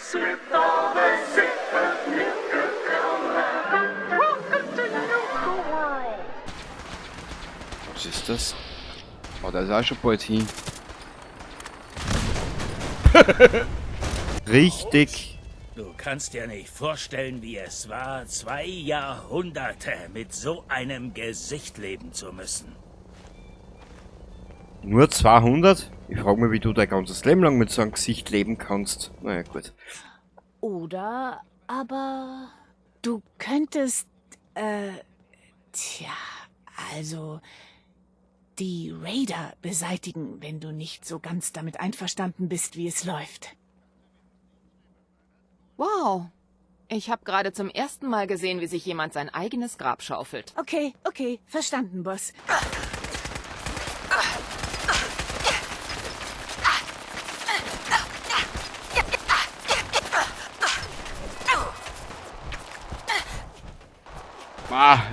place with all the sick of Nuka-Cola. Welcome to Nuka World. Was ist das? Oh, da ist auch schon bald hin. Richtig. Du kannst dir nicht vorstellen, wie es war, 2 Jahrhunderte mit so einem Gesicht leben zu müssen. Nur 200? Ich frage mich, wie du dein ganzes Leben lang mit so einem Gesicht leben kannst. Naja, gut. Oder aber du könntest, also die Raider beseitigen, wenn du nicht so ganz damit einverstanden bist, wie es läuft. Wow. Ich habe gerade zum ersten Mal gesehen, wie sich jemand sein eigenes Grab schaufelt. Okay, verstanden, Boss.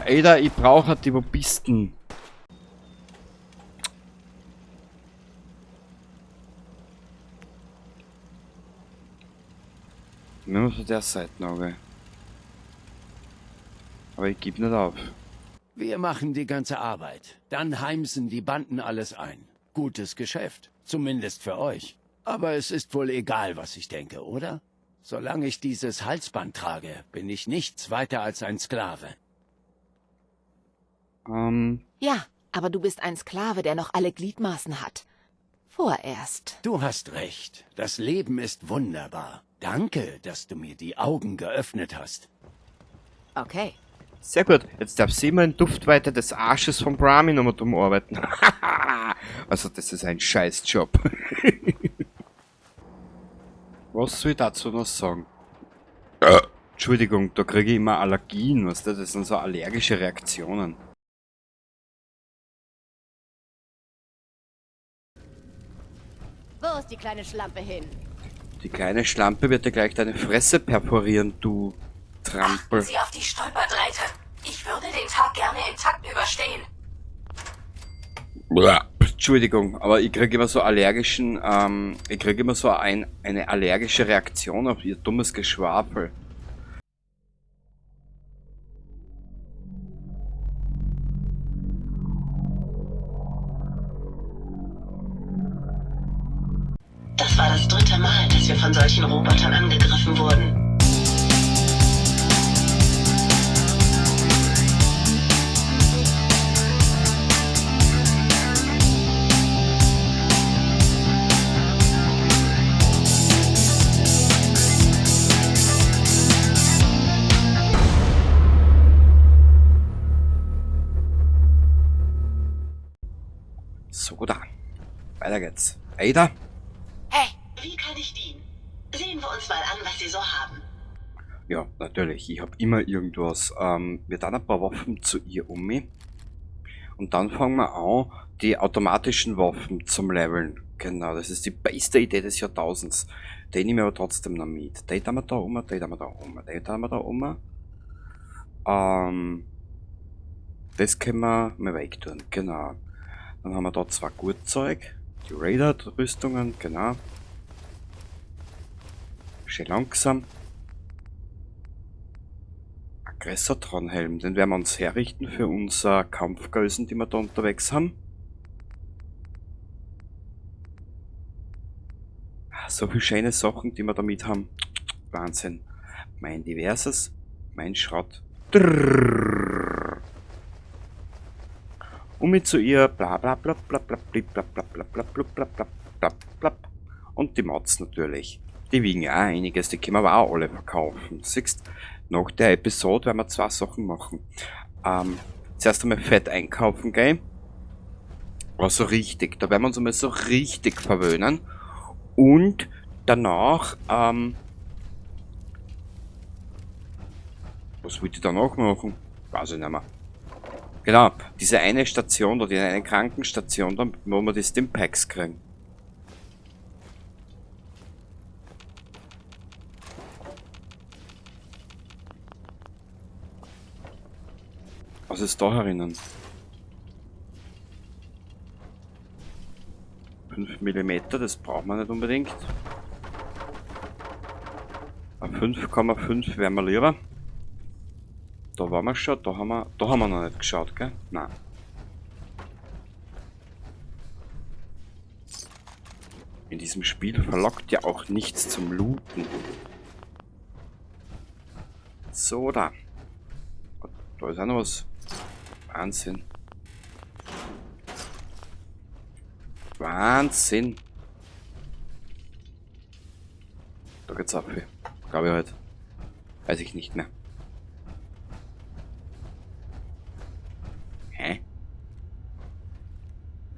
Ada, ich brauche die, wo bist denn? Nur von der Seite noch. Aber ich gebe nicht auf. Wir machen die ganze Arbeit. Dann heimsen die Banden alles ein. Gutes Geschäft. Zumindest für euch. Aber es ist wohl egal, was ich denke, oder? Solange ich dieses Halsband trage, bin ich nichts weiter als ein Sklave. Ja, aber du bist ein Sklave, der noch alle Gliedmaßen hat. Vorerst. Du hast recht. Das Leben ist wunderbar. Danke, dass du mir die Augen geöffnet hast. Okay. Sehr gut. Jetzt darf sie mal in Duftweite des Arsches von Brahmin nochmal drum arbeiten. Also, das ist ein Scheißjob. Was soll ich dazu noch sagen? Entschuldigung, da kriege ich immer Allergien, weißt du? Das sind so allergische Reaktionen. Wo ist die kleine Schlampe hin? Die kleine Schlampe wird dir gleich deine Fresse perforieren, du Trampel. Sie auf die Stolperdrähte. Ich würde den Tag gerne intakt überstehen. Entschuldigung, aber ich kriege immer so allergischen, ich kriege immer so eine allergische Reaktion auf ihr dummes Geschwafel. Das war das 3. Mal, dass wir von solchen Robotern angegriffen wurden. So, da. Weiter geht's. Ada? Hey, wie kann ich dienen? Sehen wir uns mal an, was Sie so haben. Ja, natürlich. Ich habe immer irgendwas. Wir dann ein paar Waffen zu ihr um mich. Und dann fangen wir an, die automatischen Waffen zum Leveln. Genau, das ist die beste Idee des Jahrtausends. Den nehmen wir aber trotzdem noch mit. Den haben wir da um, den haben wir da um, den haben wir da um. Das können wir mal wegtun, genau. Dann haben wir da 2 Gurtzeug. Die Raider-Rüstungen, genau. Schön langsam. Aggressor-Tronhelm, den werden wir uns herrichten für unsere Kampfgösen, die wir da unterwegs haben. So viele schöne Sachen, die wir damit haben. Wahnsinn. Mein Diverses, mein Schrott. Und mit zu ihr bla bla bla bla bla bla bla bla bla bla bla bla bla bla bla. Und die Mods natürlich. Die wiegen ja auch einiges, die können wir auch alle verkaufen. Siehst, nach der Episode werden wir 2 Sachen machen. Zuerst einmal Fett einkaufen gehen. Also richtig, da werden wir uns einmal so richtig verwöhnen. Und danach, was wollte ich danach machen? Weiß ich nicht mehr. Genau, diese eine Station oder die eine Krankenstation, dann, wo wir die Stimpaks kriegen. Was ist da herinnen? 5 mm, das braucht man nicht unbedingt. Ein 5,5 wäre mir lieber. Da waren wir schon, da haben wir noch nicht geschaut, gell? Nein. In diesem Spiel verlockt ja auch nichts zum Looten. So, da. Da ist auch noch was. Wahnsinn. Wahnsinn. Da geht's ab. Glaube ich halt. Weiß ich nicht mehr. Hä?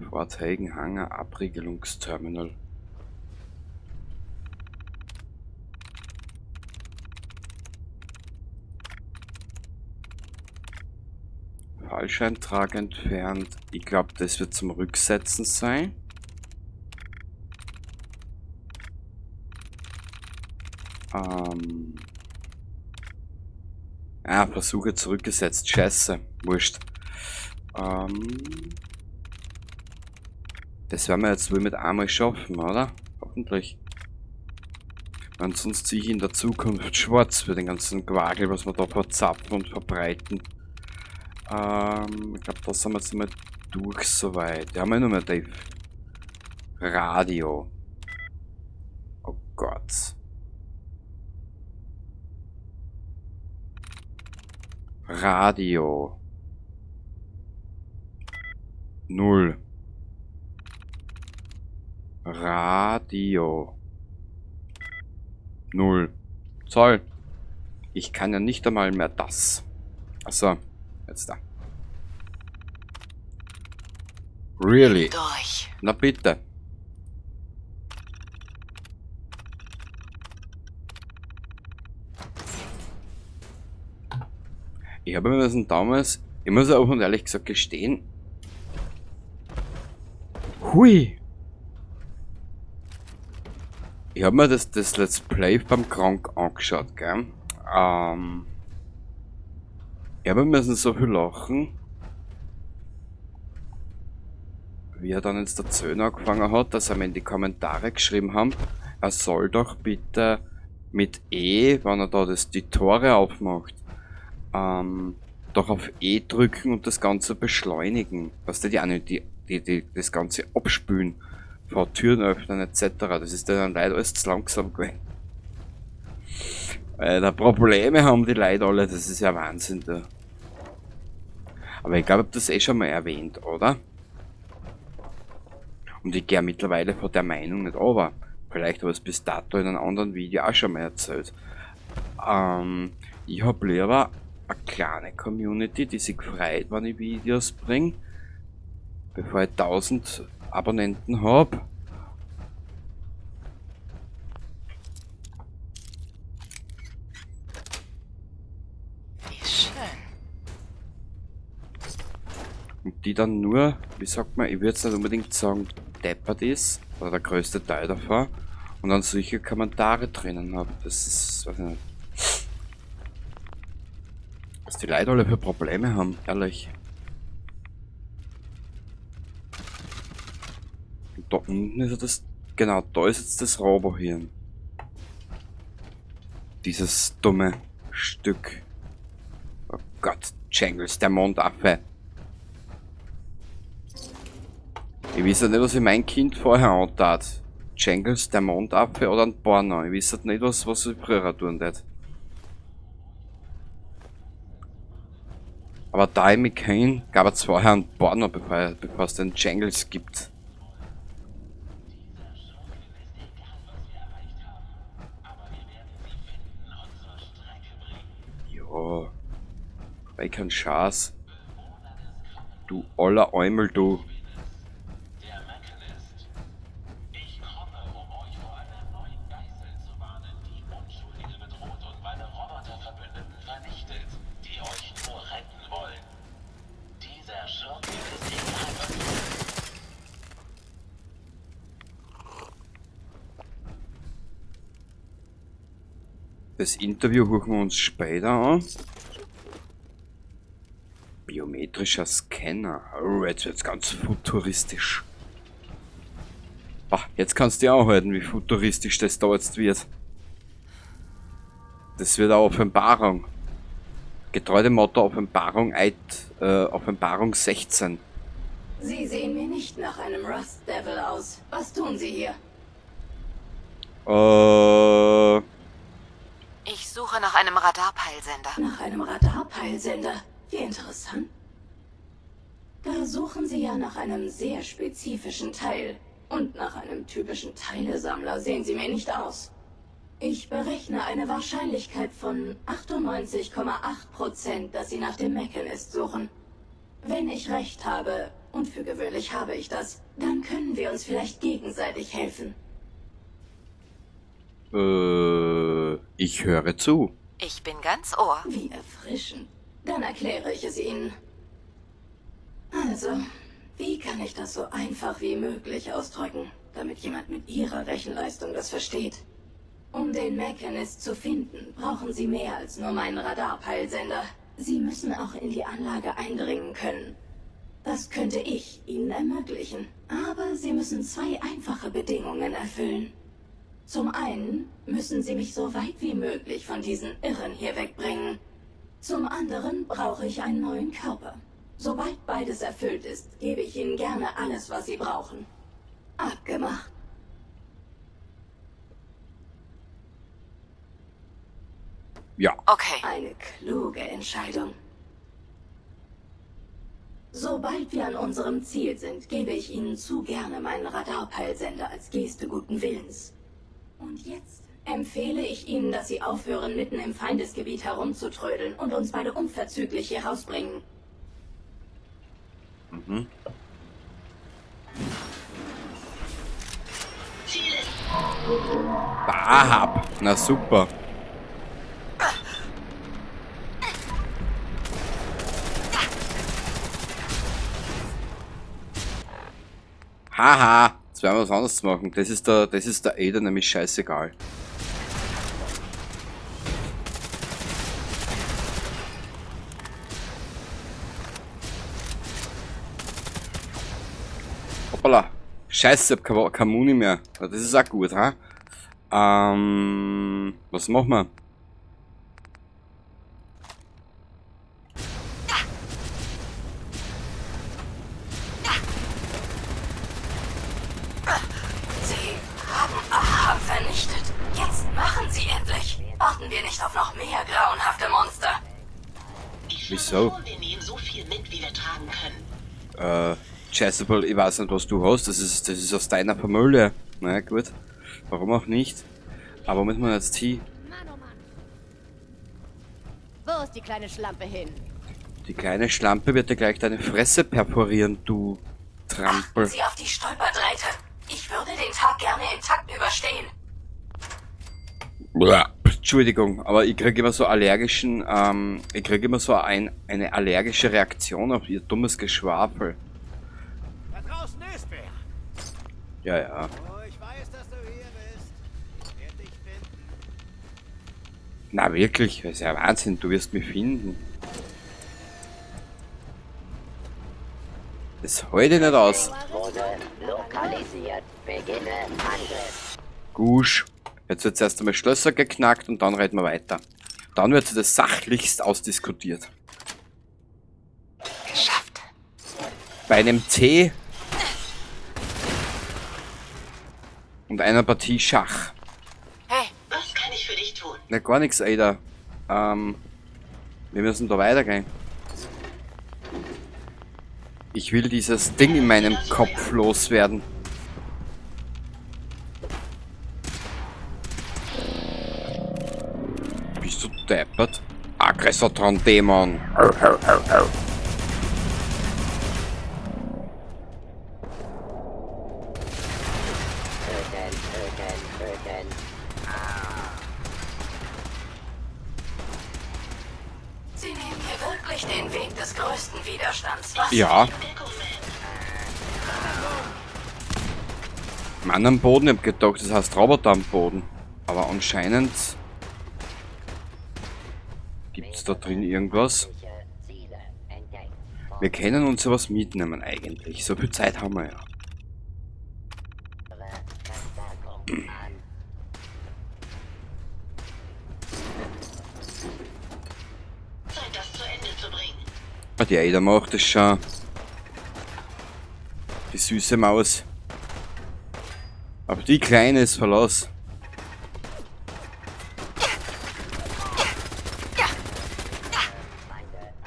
Vorträgenhanger Abriegelungsterminal. Fallscheintrag entfernt. Ich glaube, das wird zum Rücksetzen sein. Versuche zurückgesetzt. Scheiße. Wurscht. Das werden wir jetzt wohl mit einmal schaffen, oder? Hoffentlich. Sonst ziehe ich in der Zukunft schwarz für den ganzen Quagel, was wir da verzapfen und verbreiten. Ich glaube, da sind wir jetzt mal durch soweit. Ja, haben wir nur mehr Dave. Radio. Oh Gott. Radio. 0. Radio. 0. Zoll. Ich kann ja nicht einmal mehr das. Achso. Jetzt da. Really? Durch. Na bitte. Ich habe mir damals, ich muss auch und ehrlich gesagt gestehen. Hui! Ich habe mir das Let's Play beim Krank angeschaut, gell? Ich habe müssen so viel lachen, wie er dann jetzt der Zöhner angefangen hat, dass er mir in die Kommentare geschrieben haben, er soll doch bitte mit E, wenn er da die Tore aufmacht, doch auf E drücken und das Ganze beschleunigen. Weißt du, das Ganze abspülen, vor Türen öffnen etc. Das ist dann leider alles zu langsam gewesen. Da Probleme haben die Leute alle, das ist ja Wahnsinn da. Aber ich glaube, ich habe das eh schon mal erwähnt, oder? Und ich gehe mittlerweile von der Meinung nicht runter. Vielleicht habe ich es bis dato in einem anderen Video auch schon mal erzählt. Ich habe lieber eine kleine Community, die sich freut, wenn ich Videos bringe, bevor ich 1000 Abonnenten habe. Wie schön. Und die dann nur, wie sagt man, ich würde es nicht unbedingt sagen, deppert ist, oder der größte Teil davon, und dann solche Kommentare drinnen habe. Das ist, weiß ich nicht. Was die Leute alle für Probleme haben, ehrlich. Und da unten ist ja das, genau, da ist jetzt das Robohirn. Dieses dumme Stück. Oh Gott, Jangles, der Mondaffe. Ich weiß nicht, was ich mein Kind vorher antat. Jangles, der Mondaffe oder ein Porno. Ich weiß nicht, was ich früher tun würde. Aber da ich mich kenne, gab es vorher ein Porno, bevor es den Jangles gibt. Jo. Weil kein Schaß. Du aller Eumel, du. Das Interview hören wir uns später an. Biometrischer Scanner. Oh, jetzt wird's ganz futuristisch. Bah, jetzt kannst du dir auch halten, wie futuristisch das da jetzt wird. Das wird eine Offenbarung. Getreu dem Motto Offenbarung Offenbarung 16. Sie sehen mir nicht nach einem Rust Devil aus. Was tun Sie hier? Ich suche nach einem Radarpeilsender. Nach einem Radarpeilsender. Wie interessant. Da suchen Sie ja nach einem sehr spezifischen Teil. Und nach einem typischen Teilesammler sehen Sie mir nicht aus. Ich berechne eine Wahrscheinlichkeit von 98,8%, dass Sie nach dem Mechanist suchen. Wenn ich recht habe, und für gewöhnlich habe ich das, dann können wir uns vielleicht gegenseitig helfen. Ich höre zu. Ich bin ganz Ohr. Wie erfrischend. Dann erkläre ich es Ihnen. Also, wie kann ich das so einfach wie möglich ausdrücken, damit jemand mit Ihrer Rechenleistung das versteht? Um den Mechanist zu finden, brauchen Sie mehr als nur meinen Radarpeilsender. Sie müssen auch in die Anlage eindringen können. Das könnte ich Ihnen ermöglichen. Aber Sie müssen 2 einfache Bedingungen erfüllen. Zum einen müssen Sie mich so weit wie möglich von diesen Irren hier wegbringen. Zum anderen brauche ich einen neuen Körper. Sobald beides erfüllt ist, gebe ich Ihnen gerne alles, was Sie brauchen. Abgemacht. Ja. Okay. Eine kluge Entscheidung. Sobald wir an unserem Ziel sind, gebe ich Ihnen zu gerne meinen Radarpeilsender als Geste guten Willens. Und jetzt empfehle ich Ihnen, dass Sie aufhören, mitten im Feindesgebiet herumzutrödeln und uns beide unverzüglich hier rausbringen. Mhm. Ziele. Bahab. Na super. Haha. Jetzt werden wir was anderes machen. Das ist der Ada nämlich scheißegal. Hoppala. Scheiße, ich hab kein Muni mehr. Das ist auch gut, ha? Was machen wir? Sie haben Ahab vernichtet. Jetzt machen Sie endlich. Warten wir nicht auf noch mehr grauenhafte Monster. Ich Wieso? schlage vor, wir nehmen so viel mit, wie wir tragen können. Chasuble, ich weiß nicht, was du hast. Das ist aus deiner Familie. Na gut. Warum auch nicht? Aber wo müssen wir jetzt hin? Mann, oh Mann. Wo ist die kleine Schlampe hin? Die kleine Schlampe wird dir gleich deine Fresse perforieren, du Trampel. Achten Sie auf die Stolperdrähte. Ich würde den Tag gerne intakt überstehen. Entschuldigung, aber ich kriege immer so allergischen, ich kriege immer so eine allergische Reaktion auf ihr dummes Geschwafel. Da draußen ist wer. Ja, ja. Oh, ich weiß, dass du hier bist. Werd dich finden. Na wirklich, das ist ja Wahnsinn, du wirst mich finden. Das halte ich nicht aus. Wurde lokalisiert. Beginne Angriff. Gusch. Jetzt wird erst einmal Schlösser geknackt und dann reden wir weiter. Dann wird das sachlichst ausdiskutiert. Geschafft. Bei einem Tee und einer Partie Schach. Hey, Was kann ich für dich tun? Na, gar nichts, Ada. Wir müssen da weitergehen. Ich will dieses Ding in meinem Kopf loswerden. Bist du deppert? Aggressotron-Dämon. Sie nehmen hier wirklich den Weg des größten Widerstands. Was? Ja, Deckung, Mann am Boden, ich hab gedacht, das heißt Roboter am Boden. Aber anscheinend gibt's da drin irgendwas. Wir können uns sowas mitnehmen eigentlich. So viel Zeit haben wir ja. Ah, die Ada macht es schon. Die süße Maus. Aber die Kleine ist Verlass.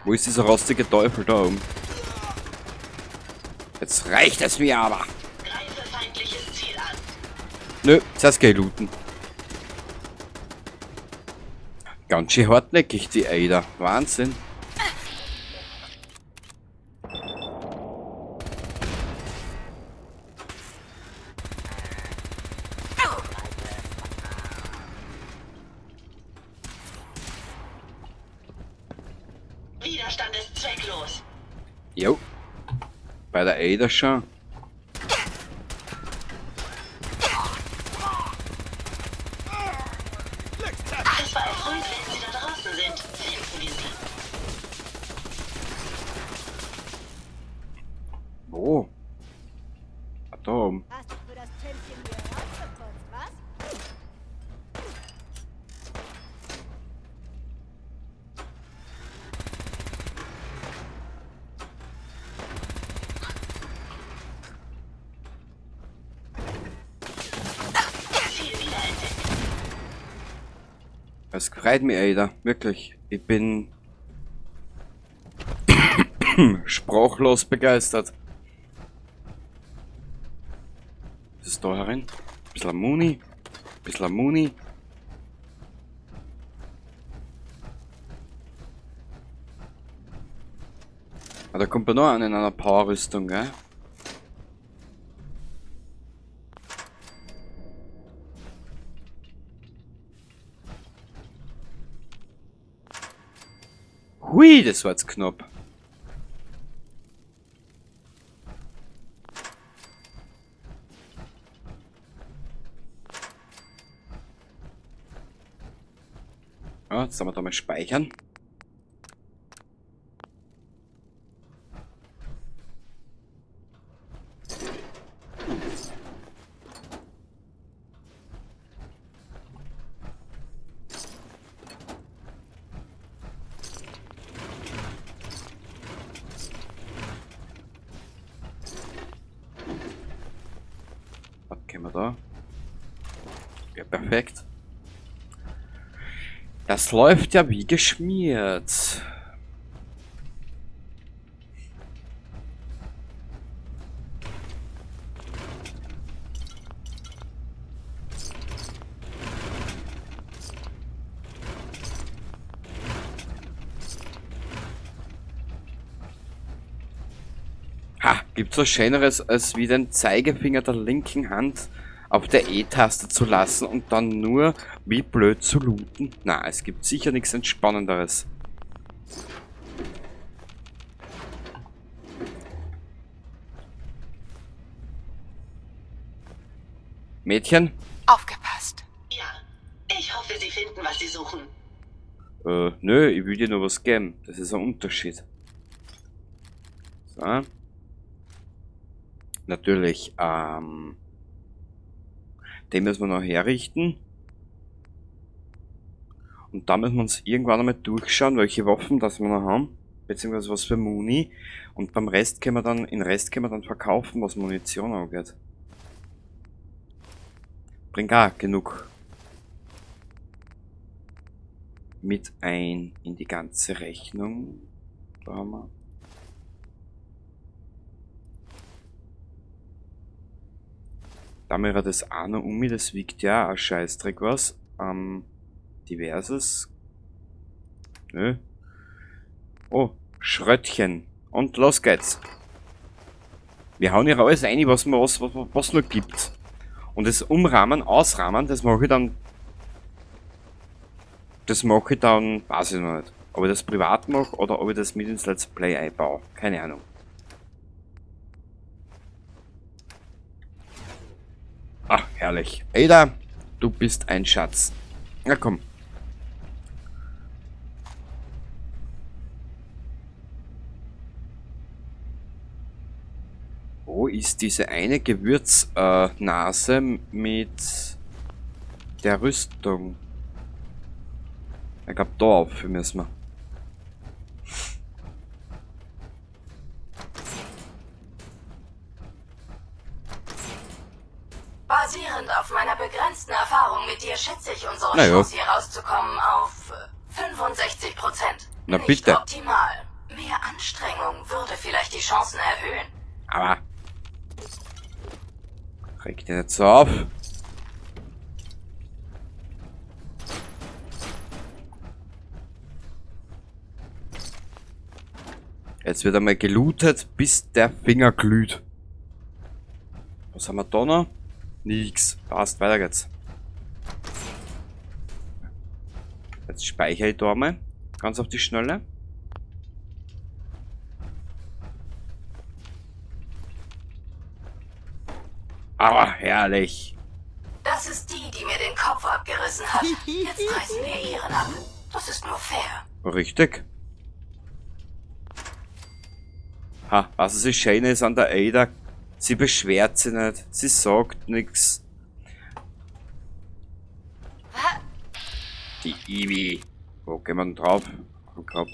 Wo ist dieser rostige Teufel da oben? Jetzt reicht es mir aber. Greife feindliches Ziel an. Nö, zuerst geh looten. Ganz schön hartnäckig, die Ada. Wahnsinn. Widerstand ist zwecklos. Jo. Bei der Ada schon. Es war erfreut, wenn Sie da draußen sind. Finden wir Sie. Wo? Ah, da oben. Hast du für das Tänzchen hier rausgeputzt, was? Ziel wiederentdeckt. Es freut mich, Ada. Wirklich. Ich bin sprachlos begeistert. Was ist da herin? Bisschen Muni. Bisschen Muni. Ah, da kommt man noch an in einer Powerrüstung, gell? Hui, das war jetzt knapp. Ja, jetzt sollen wir da mal speichern. Was können wir da? Ja, perfekt. Das läuft ja wie geschmiert. Ha, gibt's was Schöneres, als wie den Zeigefinger der linken Hand auf der E-Taste zu lassen und dann nur wie blöd zu looten? Na, es gibt sicher nichts Entspannenderes. Mädchen? Aufgepasst. Ja. Ich hoffe, Sie finden, was Sie suchen. Nö, ich will dir nur was geben. Das ist ein Unterschied. So. Natürlich, den müssen wir noch herrichten. Und da müssen wir uns irgendwann einmal durchschauen, welche Waffen das wir noch haben. Beziehungsweise was für Muni. Und beim Rest können wir dann, den Rest können wir dann verkaufen, was Munition angeht. Bringt auch genug mit ein in die ganze Rechnung. Da haben wir. Da mir das auch noch um mich, das wiegt ja ein Scheißdreck was. Diverses. Nö. Oh, Schröttchen. Und los geht's. Wir hauen hier alles rein, was nur gibt. Und das Umrahmen, Ausrahmen, das mache ich dann. Weiß ich noch nicht. Ob ich das privat mache oder ob ich das mit ins Let's Play einbaue. Keine Ahnung. Ach, herrlich. Ada, du bist ein Schatz. Na komm. Wo ist diese eine Gewürznase mit der Rüstung? Ich glaube, da auf müssen wir. begrenzten Erfahrung mit dir schätze ich unsere Na ja. Chance, hier rauszukommen, auf 65%. Na Nicht bitte. optimal. Mehr Anstrengung würde vielleicht die Chancen erhöhen. Aber. Reg dich nicht so auf. Jetzt wird einmal gelootet, bis der Finger glüht. Was haben wir da noch? Nix. Passt, weiter geht's. Jetzt speichere ich da mal. Ganz auf die Schnelle. Aber herrlich. Das ist die mir den Kopf abgerissen hat. Jetzt reißen wir ihren ab. Das ist nur fair. Richtig. Ha, was das Schöne ist an der Ada, sie beschwert sich nicht, sie sagt nichts. Die Ivy. Wo gehen wir denn drauf? Am Kopf.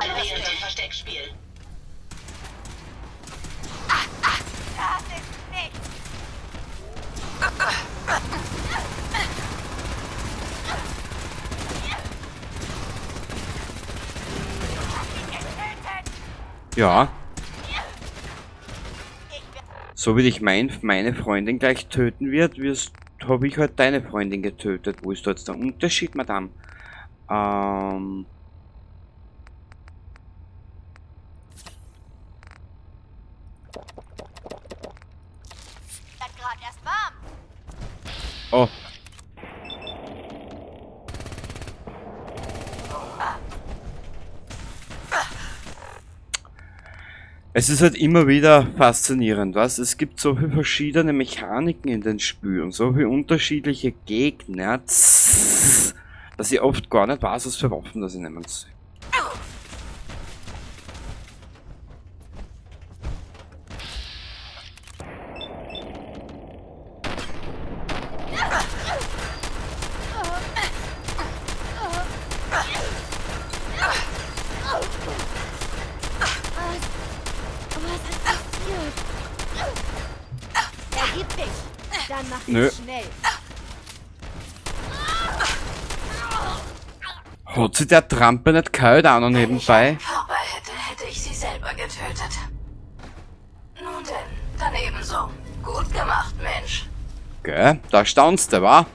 Alliierte Versteckspiel. Das ist nichts. Ja. So wie dich meine Freundin gleich töten wird, habe ich halt deine Freundin getötet. Wo ist da jetzt der Unterschied, Madame? Wird gerade erst warm. Oh. Es ist halt immer wieder faszinierend, was? Es gibt so viele verschiedene Mechaniken in den Spielen, so viele unterschiedliche Gegner, dass ich oft gar nicht weiß, was für Waffen das ich nehmen soll. Was ist passiert? Ergib dich. Dann mach Nö. ich schnell. Hat sich der Trampe nicht kalt auch noch nebenbei? Körper hätte ich sie selber getötet. Nun denn, dann ebenso. Gut gemacht, Mensch. Gell, da staunst du, wa?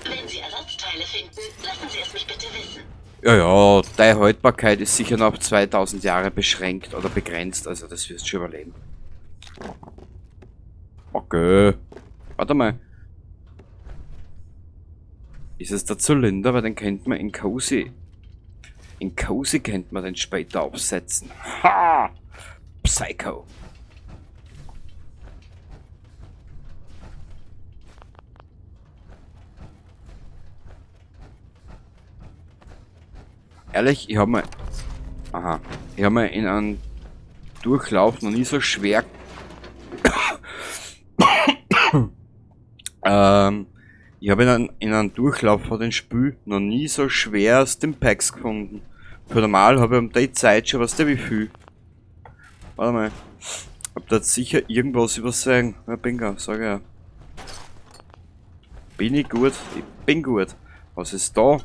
Wenn Sie Ersatzteile finden, lassen Sie es mich bitte wissen. Ja, deine Haltbarkeit ist sicher noch auf 2000 Jahre beschränkt oder begrenzt, also das wirst du schon überleben. Okay. Warte mal. Ist es der Zylinder, weil den kennt man in Cozy. In Cozy kennt man den später aufsetzen. Ha! Psycho. Ehrlich, ich habe mal... Aha. Ich habe mal in einem Durchlauf noch nie so schwer... ich habe in einem Durchlauf von den Spiel noch nie so schwer Stimpaks gefunden. Für normal habe ich um die Zeit schon, weißt du wie viel? Warte mal. Hab da jetzt sicher irgendwas übersehen. Ja, Bingo, sag ja. Bin ich gut? Ich bin gut. Was ist da?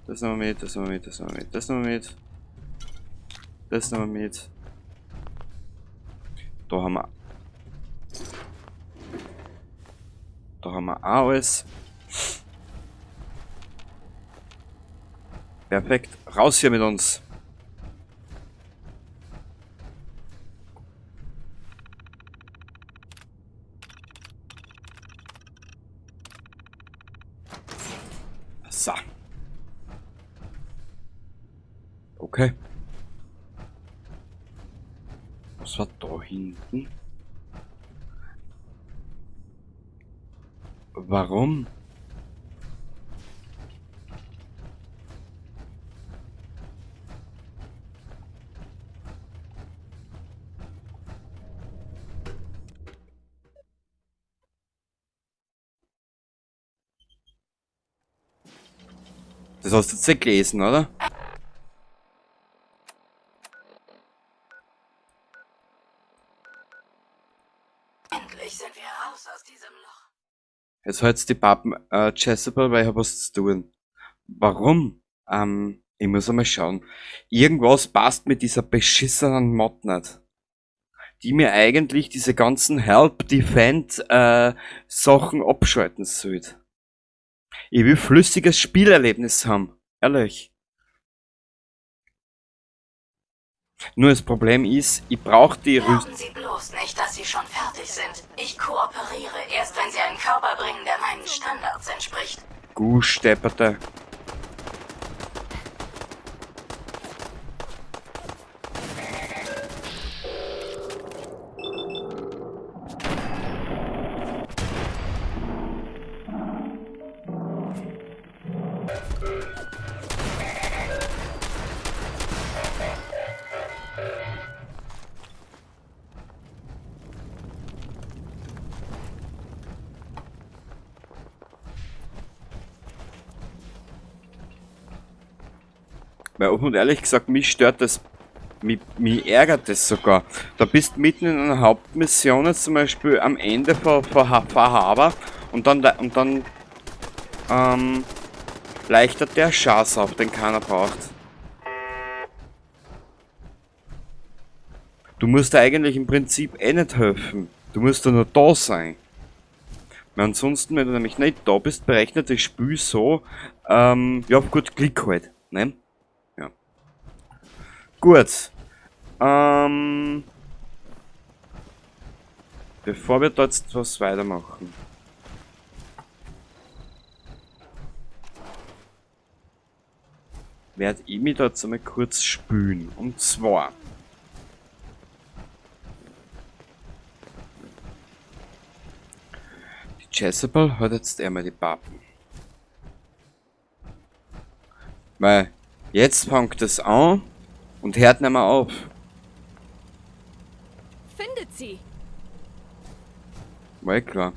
Das nehmen wir mit, das nehmen wir mit, das nehmen wir mit, das nehmen wir mit. Das nehmen wir mit. Da haben wir. Da haben wir auch alles. Perfekt. Raus hier mit uns. So. Okay. Was war da hinten? Warum? Das hast du jetzt gelesen, oder? Endlich sind wir raus aus diesem Loch. Jetzt halt's die Pappen, Jezebel, weil ich hab was zu tun. Warum? Ich muss einmal schauen. Irgendwas passt mit dieser beschissenen Mod nicht. Die mir eigentlich diese ganzen Help, Defend, Sachen abschalten sollte. Ich will flüssiges Spielerlebnis haben. Ehrlich. Nur das Problem ist, ich brauche die Glauben Sie bloß nicht, dass Sie schon fertig sind. Ich kooperiere erst, wenn Sie einen Körper bringen, der meinen Standards entspricht. Stepperte. Weil offen und ehrlich gesagt, mich stört das, mich ärgert das sogar. Da bist mitten in einer Hauptmission, jetzt zum Beispiel am Ende von Haber und dann leichtert der Schatz auf, den keiner braucht. Du musst eigentlich im Prinzip eh nicht helfen. Du musst ja nur da sein. Weil ansonsten, wenn du nämlich nicht da bist, berechnet das Spiel so, ja gut, klick halt, ne? Ja. Gut. Bevor wir da jetzt was weitermachen. Werde ich mich da jetzt einmal kurz spülen. Und zwar. Die Jezebel hat jetzt einmal die Pappen. Weil jetzt fängt es an und hört nicht mehr auf. Findet sie. War eh klar.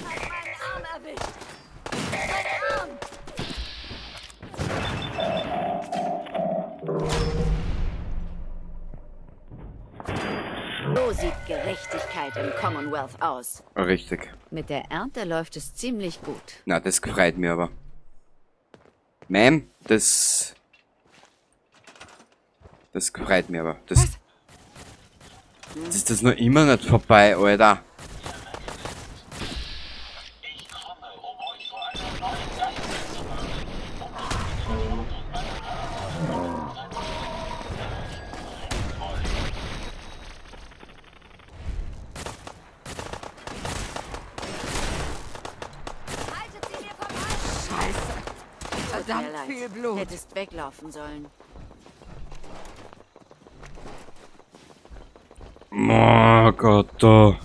Mein Arm erwischt. Mein Arm. So sieht Gerechtigkeit im Commonwealth aus. Richtig. Mit der Ernte läuft es ziemlich gut. Na, das gefreut mir aber. Nein, das gefreut mir aber. Das ist das noch immer nicht vorbei, Alter. Haltet sie mir vom Hals. Verdammt viel Blut. Hättest weglaufen sollen. Oh Gott, da.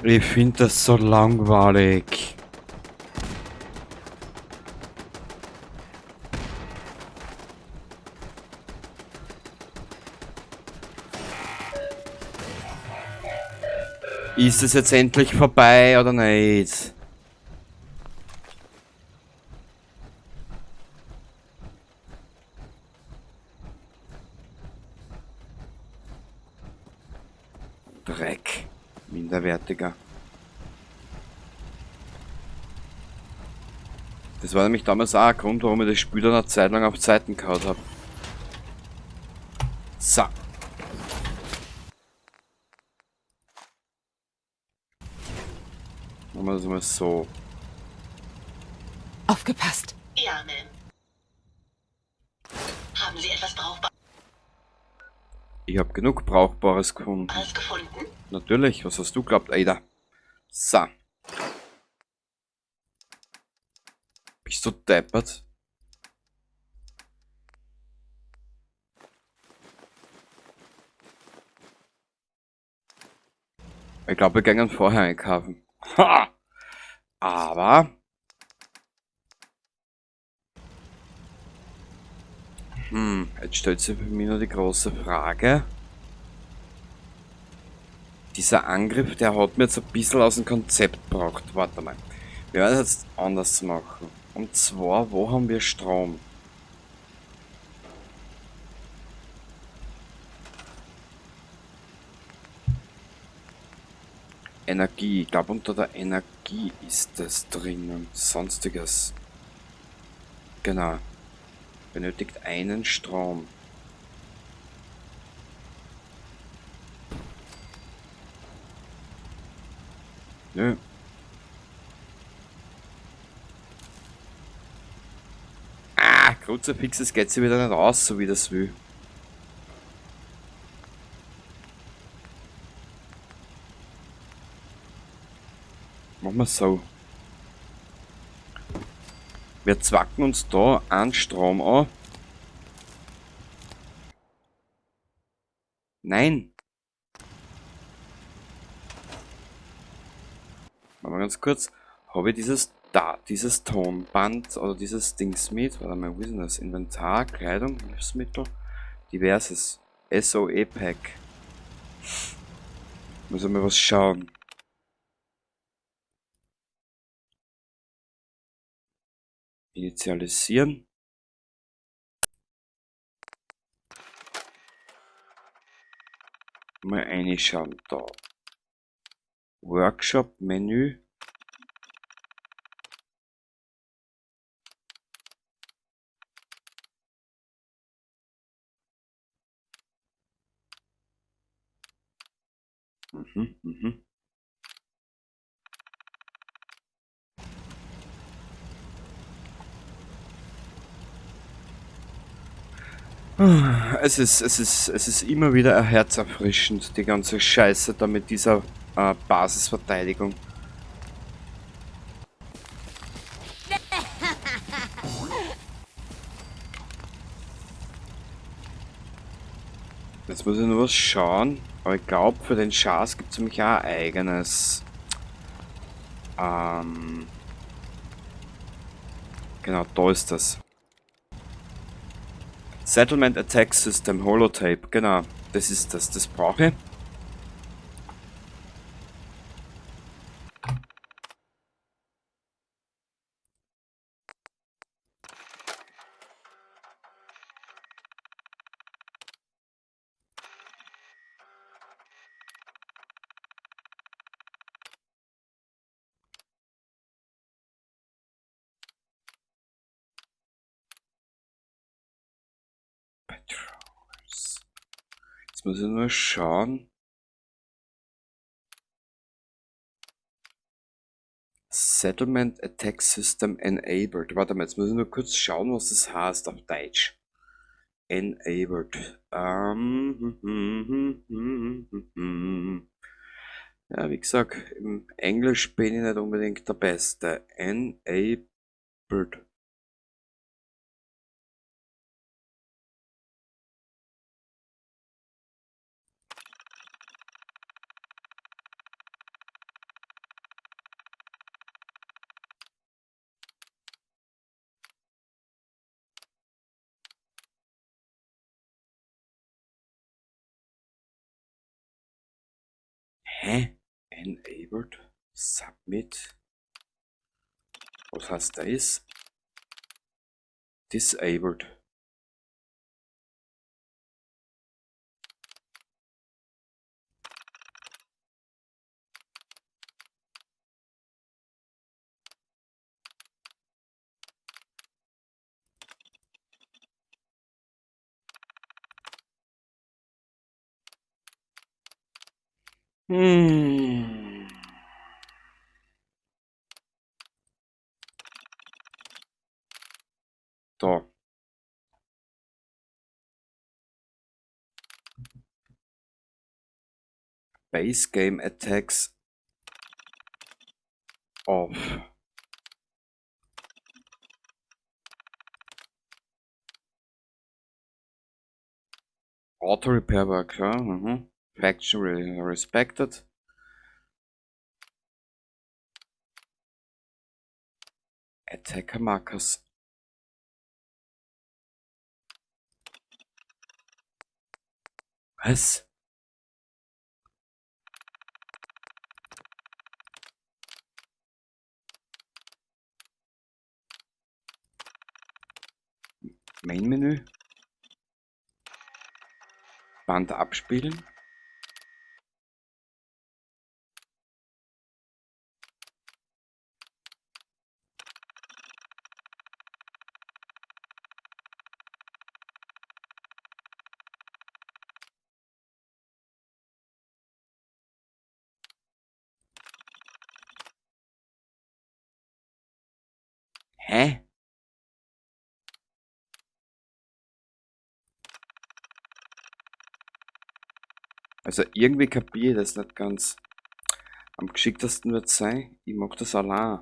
Ich finde das so langweilig. Ist es jetzt endlich vorbei oder nicht? Dreck. Minderwertiger. Das war nämlich damals auch ein Grund, warum ich das Spiel dann eine Zeit lang auf Zeiten gehauen habe. So. Machen wir das mal so. Aufgepasst. Ja, Ma'am. Haben Sie etwas Brauchbares Ich habe genug Brauchbares gefunden. gefunden? Natürlich, was hast du glaubt, Ada? So. Bist du deppert? Ich glaube, wir gehen vorher einkaufen. Ha! Aber... jetzt stellt sich für mich noch die große Frage. Dieser Angriff, der hat mir jetzt ein bisschen aus dem Konzept gebracht. Warte mal. Wir werden es jetzt anders machen. Und zwar, wo haben wir Strom? Energie. Ich glaube, unter der Energie ist es drinnen. Sonstiges. Genau. Benötigt einen Strom. Nö. Ah, Kruzifixes geht sie wieder nicht aus, so wie das will. Machen wir so. Wir zwacken uns da einen Strom an. Nein. Machen wir ganz kurz. Habe ich dieses Tonband oder dieses Dings mit? Warte mal, wo ist denn das? Inventar, Kleidung, Hilfsmittel, diverses. SOE-Pack. Muss ich mal was schauen. Initialisieren. Mal reinschauen da. Workshop, Menü. Mhm. Es ist immer wieder herzerfrischend, die ganze Scheiße da mit dieser Basisverteidigung. Jetzt muss ich nur was schauen, aber ich glaube, für den Schaß gibt es nämlich auch ein eigenes. Genau, da ist das. Settlement Attack System Holotape, genau, das ist das, das brauche ich. Jetzt muss ich nur schauen. Settlement Attack System Enabled. Warte mal, jetzt muss ich nur kurz schauen, was das heißt auf Deutsch. Enabled. Ja, wie gesagt, im Englisch bin ich nicht unbedingt der Beste. Enabled. Hä? Enabled? Submit? Was heißt das? Disabled. Hm. Da. Base Game Attacks off. Auto Repair Work, ja. Faction respected. Attacker Markers. Was? Startmenü. Band abspielen. Hä? Also irgendwie kapiere ich das nicht ganz. Am geschicktesten wird es sein, ich mag das allein.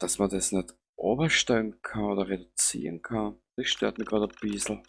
Dass man das nicht overstellen kann oder reduzieren kann, das stört mich gerade ein bisschen.